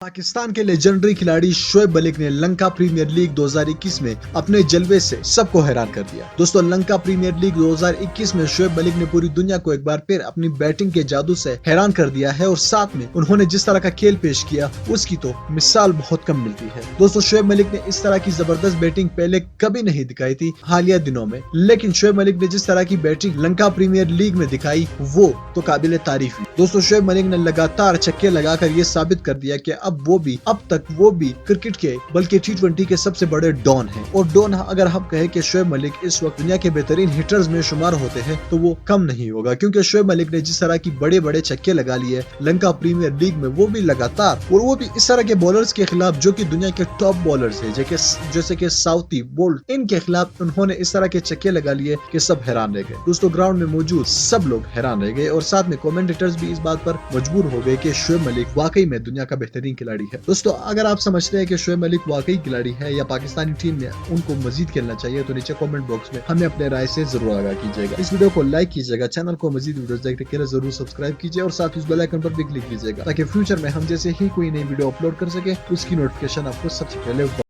पाकिस्तान के लेजेंडरी खिलाड़ी शोएब मलिक ने लंका प्रीमियर लीग 2021 में अपने जलवे से सबको हैरान कर दिया। दोस्तों, लंका प्रीमियर लीग 2021 में शोएब मलिक ने पूरी दुनिया को एक बार फिर अपनी बैटिंग के जादू से हैरान कर दिया है और साथ में उन्होंने जिस तरह का खेल पेश किया उसकी तो मिसाल बहुत कम मिलती है। दोस्तों, शोएब मलिक ने इस तरह की जबरदस्त बैटिंग पहले कभी नहीं दिखाई थी हालिया दिनों में, लेकिन शोएब मलिक ने जिस तरह की बैटिंग लंका प्रीमियर लीग में दिखाई वो तो काबिल तारीफ है। दोस्तों, शोएब मलिक ने लगातार छक्के लगाकर ये साबित कर दिया कि अब तक वो भी क्रिकेट के बल्कि T20 के सबसे बड़े डॉन हैं। और डॉन अगर हम कहें कि शोएब मलिक इस वक्त दुनिया के बेहतरीन हिटर्स में शुमार होते हैं तो वो कम नहीं होगा, क्योंकि शोएब मलिक ने जिस तरह की बड़े बड़े छक्के लगा लिए लंका प्रीमियर लीग में, वो भी लगातार, और वो भी इस तरह के बॉलर्स के खिलाफ जो कि दुनिया के टॉप बॉलर्स हैं जैसे कि साउथी बोल्ट, इनके खिलाफ उन्होंने इस तरह के छक्के लगा लिए कि सब हैरान रह गए। दोस्तों, ग्राउंड में मौजूद सब लोग हैरान रह गए और साथ में कमेंटेटर्स भी इस बात पर मजबूर हो गए कि शोएब मलिक वाकई में दुनिया का बेहतरीन खिलाड़ी है। दोस्तों, अगर आप समझते हैं कि शोएब मलिक वाकई खिलाड़ी है या पाकिस्तानी टीम में उनको मजीद खेलना चाहिए तो नीचे कमेंट बॉक्स में हमें अपने राय से जरूर आगाह कीजिएगा। इस वीडियो को लाइक कीजिएगा, चैनल को मजीद वीडियोस देखने के लिए जरूर सब्सक्राइब कीजिए और साथ ही उस बेल आइकन पर भी क्लिक कीजिएगा ताकि फ्यूचर में हम जैसे ही कोई नई वीडियो अपलोड कर सके उसकी नोटिफिकेशन आपको सबसे पहले